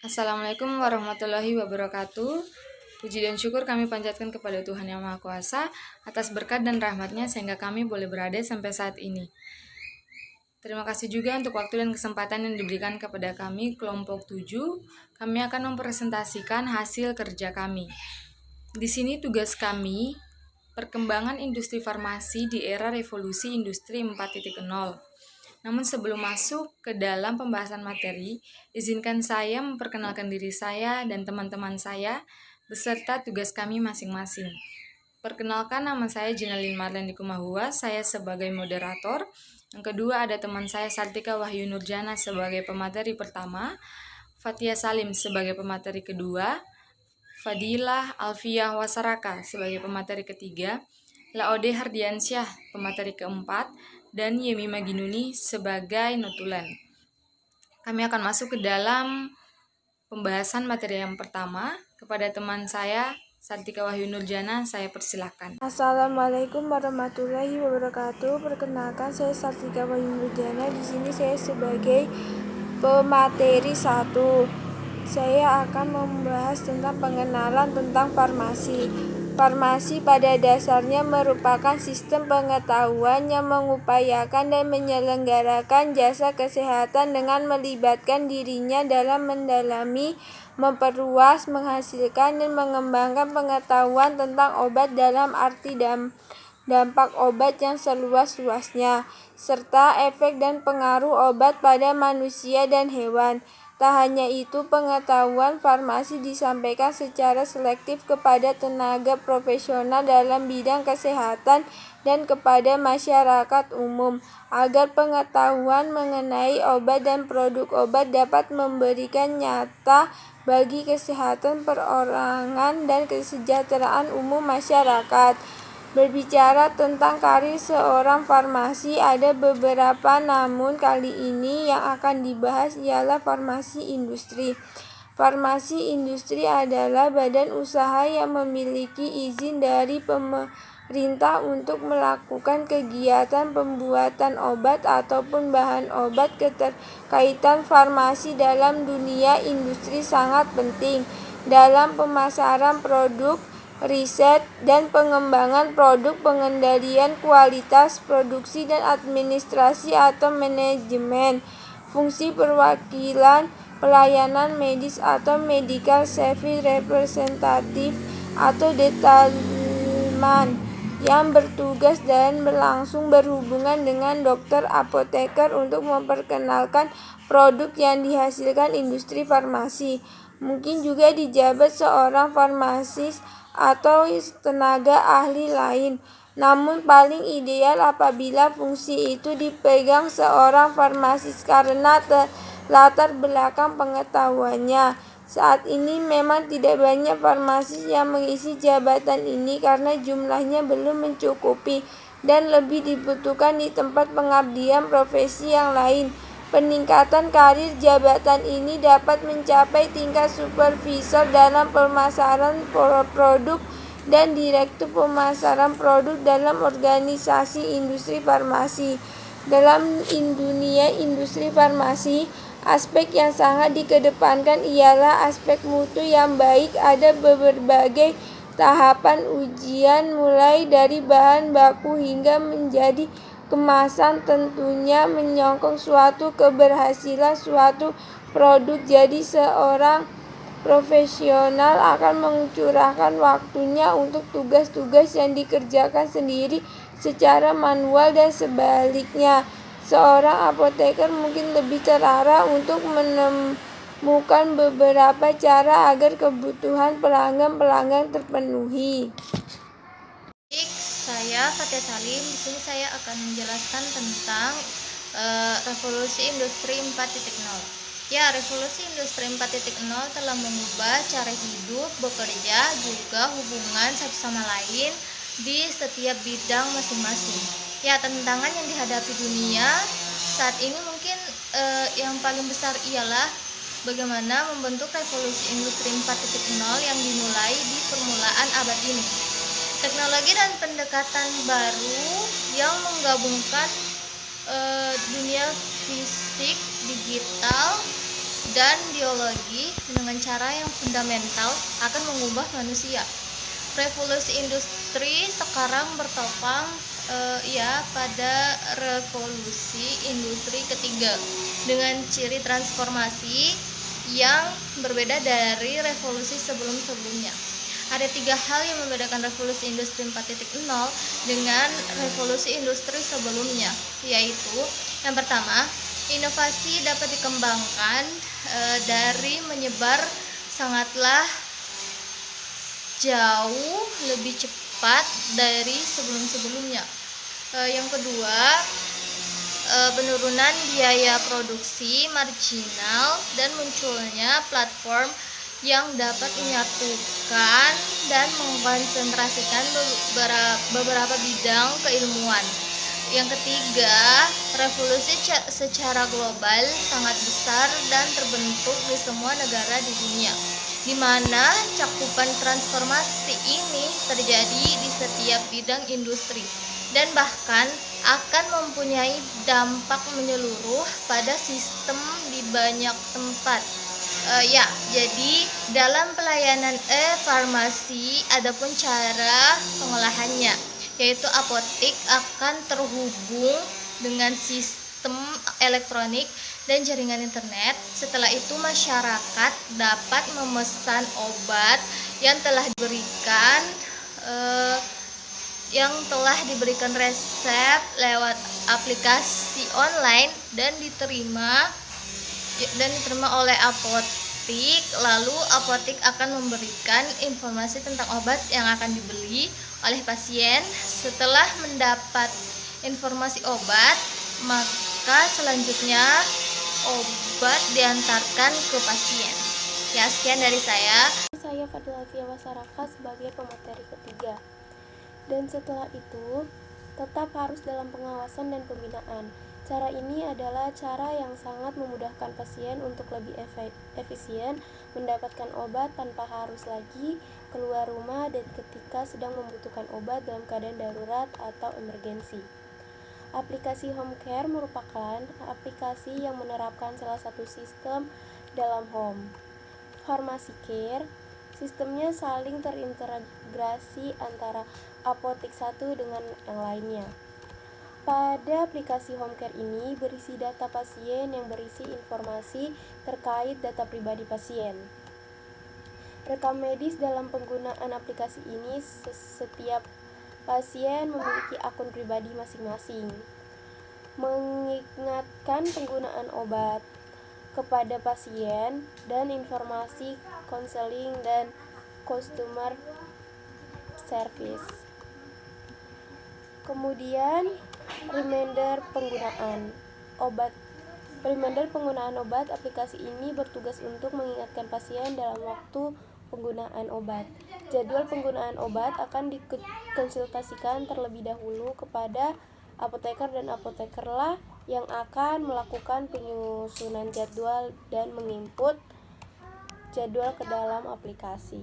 Assalamualaikum warahmatullahi wabarakatuh. Puji dan syukur kami panjatkan kepada Tuhan Yang Maha Kuasa atas berkat dan rahmat-Nya sehingga kami boleh berada sampai saat ini. Terima kasih juga untuk waktu dan kesempatan yang diberikan kepada kami, kelompok 7. Kami akan mempresentasikan hasil kerja kami. Di sini tugas kami, perkembangan industri farmasi di era revolusi industri 4.0. Namun sebelum masuk ke dalam pembahasan materi, izinkan saya memperkenalkan diri saya dan teman-teman saya beserta tugas kami masing-masing. Perkenalkan, nama saya Jinalin Marlendi Kumahua, saya sebagai moderator. Yang kedua ada teman saya Sartika Wahyu Nurjana sebagai pemateri pertama, Fatia Salim sebagai pemateri kedua, Fadilah Alfiah Wasaraka sebagai pemateri ketiga, Laode Hardiansyah pemateri keempat, dan Yemi Maginuni sebagai notulen. Kami akan masuk ke dalam pembahasan materi yang pertama. Kepada teman saya, Sartika Wahyu Nurjana, saya persilahkan. Assalamualaikum warahmatullahi wabarakatuh. Perkenalkan, saya Sartika Wahyu Nurjana. Di sini saya sebagai pemateri 1. Saya akan membahas tentang pengenalan tentang farmasi. Farmasi pada dasarnya merupakan sistem pengetahuan yang mengupayakan dan menyelenggarakan jasa kesehatan dengan melibatkan dirinya dalam mendalami, memperluas, menghasilkan, dan mengembangkan pengetahuan tentang obat dalam arti dampak obat yang seluas-luasnya, serta efek dan pengaruh obat pada manusia dan hewan. Tak hanya itu, pengetahuan farmasi disampaikan secara selektif kepada tenaga profesional dalam bidang kesehatan dan kepada masyarakat umum, agar pengetahuan mengenai obat dan produk obat dapat memberikan nyata bagi kesehatan perorangan dan kesejahteraan umum masyarakat. Berbicara tentang karir seorang farmasi, ada beberapa, namun kali ini yang akan dibahas ialah farmasi industri. Farmasi industri adalah badan usaha yang memiliki izin dari pemerintah untuk melakukan kegiatan pembuatan obat ataupun bahan obat. Keterkaitan farmasi dalam dunia industri sangat penting dalam pemasaran produk, riset dan pengembangan produk, pengendalian kualitas produksi dan administrasi atau manajemen, fungsi perwakilan, pelayanan medis atau medical service representative atau detailman yang bertugas dan langsung berhubungan dengan dokter apoteker untuk memperkenalkan produk yang dihasilkan industri farmasi. Mungkin juga dijabat seorang farmasis atau tenaga ahli lain. Namun paling ideal apabila fungsi itu dipegang seorang farmasis karena latar belakang pengetahuannya. Saat ini memang tidak banyak farmasis yang mengisi jabatan ini karena jumlahnya belum mencukupi dan lebih dibutuhkan di tempat pengabdian profesi yang lain. Peningkatan karir jabatan ini dapat mencapai tingkat supervisor dalam pemasaran produk dan direktur pemasaran produk dalam organisasi industri farmasi. Dalam dunia industri farmasi, aspek yang sangat dikedepankan ialah aspek mutu yang baik. Ada berbagai tahapan ujian mulai dari bahan baku hingga menjadi kemasan, tentunya menyokong suatu keberhasilan suatu produk. Jadi seorang profesional akan mencurahkan waktunya untuk tugas-tugas yang dikerjakan sendiri secara manual dan sebaliknya. Seorang apoteker mungkin lebih terarah untuk menemukan beberapa cara agar kebutuhan pelanggan terpenuhi. Saya Fatia Salim. Di sini saya akan menjelaskan tentang revolusi industri 4.0. Ya, revolusi industri 4.0 telah mengubah cara hidup, bekerja, juga hubungan satu sama lain di setiap bidang masing-masing. Ya, tantangan yang dihadapi dunia saat ini mungkin yang paling besar ialah bagaimana membentuk revolusi industri 4.0 yang dimulai di permulaan abad ini. Teknologi dan pendekatan baru yang menggabungkan dunia fisik, digital, dan biologi dengan cara yang fundamental akan mengubah manusia. Revolusi industri sekarang bertopang pada revolusi industri ketiga dengan ciri transformasi yang berbeda dari revolusi sebelum-sebelumnya. Ada 3 hal yang membedakan revolusi industri 4.0 dengan revolusi industri sebelumnya, yaitu yang pertama, inovasi dapat dikembangkan dari menyebar sangatlah jauh lebih cepat dari sebelum-sebelumnya. Yang kedua, penurunan biaya produksi marginal dan munculnya platform yang dapat menyatukan dan mengkonsentrasikan beberapa bidang keilmuan. Yang ketiga, revolusi secara global sangat besar dan terbentuk di semua negara di dunia, di mana cakupan transformasi ini terjadi di setiap bidang industri dan bahkan akan mempunyai dampak menyeluruh pada sistem di banyak tempat. Jadi dalam pelayanan farmasi adapun cara pengolahannya, yaitu apotek akan terhubung dengan sistem elektronik dan jaringan internet. Setelah itu masyarakat dapat memesan obat yang telah diberikan resep lewat aplikasi online dan diterima oleh apotek. Lalu apotek akan memberikan informasi tentang obat yang akan dibeli oleh pasien. Setelah mendapat informasi obat, maka selanjutnya obat diantarkan ke pasien. Ya, sekian dari saya. Saya Fadila Fia Wasaraka sebagai pemateri ketiga. Dan setelah itu, tetap harus dalam pengawasan dan pembinaan. Cara ini adalah cara yang sangat memudahkan pasien untuk lebih efisien mendapatkan obat tanpa harus lagi keluar rumah dan ketika sedang membutuhkan obat dalam keadaan darurat atau emergensi. Aplikasi Home Care merupakan aplikasi yang menerapkan salah satu sistem dalam home. Pharmacy Care, sistemnya saling terintegrasi antara apotek satu dengan yang lainnya. Pada aplikasi Home Care ini berisi data pasien yang berisi informasi terkait data pribadi pasien. Rekam medis dalam penggunaan aplikasi ini, setiap pasien memiliki akun pribadi masing-masing. Mengingatkan penggunaan obat kepada pasien dan informasi konseling dan customer service. Kemudian reminder penggunaan obat. Aplikasi ini bertugas untuk mengingatkan pasien dalam waktu penggunaan obat. Jadwal penggunaan obat akan dikonsultasikan terlebih dahulu kepada apoteker dan apotekerlah yang akan melakukan penyusunan jadwal dan menginput jadwal ke dalam aplikasi.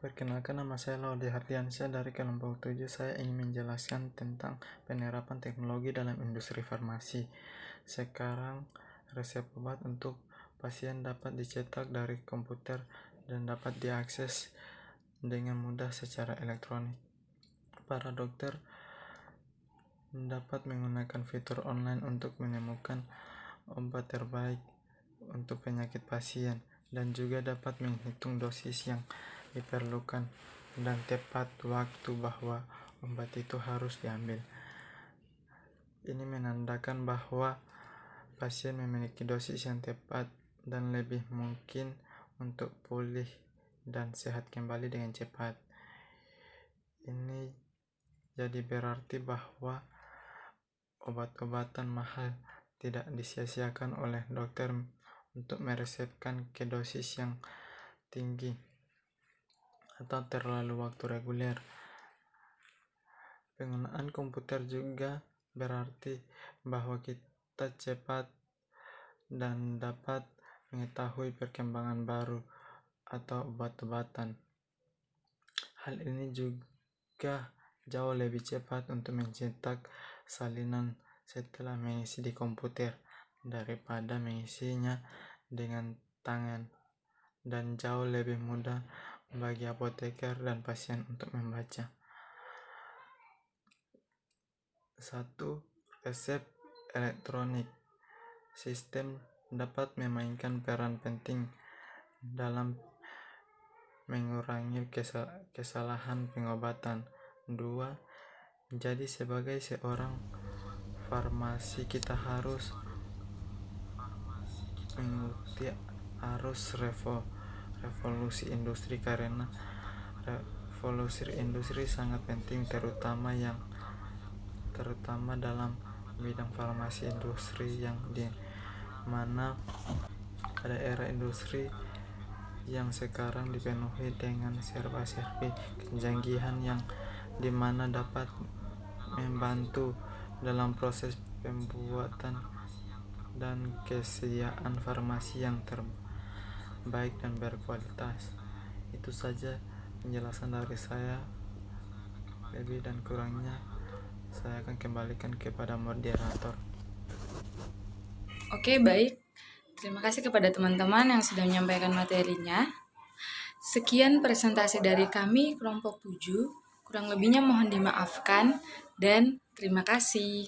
Perkenalkan, nama saya Laude Hardiansyah dari kelompok 7. Saya ingin menjelaskan tentang penerapan teknologi dalam industri farmasi. Sekarang, resep obat untuk pasien dapat dicetak dari komputer dan dapat diakses dengan mudah secara elektronik. Para dokter dapat menggunakan fitur online untuk menemukan obat terbaik untuk penyakit pasien dan juga dapat menghitung dosis yang diperlukan dan tepat waktu bahwa obat itu harus diambil. Ini menandakan bahwa pasien memiliki dosis yang tepat dan lebih mungkin untuk pulih dan sehat kembali dengan cepat. Ini jadi berarti bahwa obat-obatan mahal tidak disia-siakan oleh dokter untuk meresepkan ke dosis yang tinggi atau terlalu waktu reguler. Penggunaan komputer juga berarti bahwa kita cepat dan dapat mengetahui perkembangan baru atau obat-obatan. Hal ini juga jauh lebih cepat untuk mencetak salinan setelah mengisi di komputer daripada mengisinya dengan tangan, dan jauh lebih mudah bagi apoteker dan pasien untuk membaca. 1. Resep elektronik. Sistem dapat memainkan peran penting dalam mengurangi kesalahan pengobatan. 2. Jadi sebagai seorang farmasi kita harus mengikuti arus revolusi industri, karena revolusi industri sangat penting terutama dalam bidang farmasi industri, yang di mana pada era industri yang sekarang dipenuhi dengan serba-serbi kecanggihan yang dimana dapat membantu dalam proses pembuatan dan kesediaan farmasi yang terbaik dan berkualitas. Itu saja penjelasan dari saya. Lebih dan kurangnya saya akan kembalikan kepada moderator. Oke, baik. Terima kasih kepada teman-teman yang sudah menyampaikan materinya. Sekian presentasi dari kami kelompok 7. Kurang lebihnya mohon dimaafkan dan terima kasih.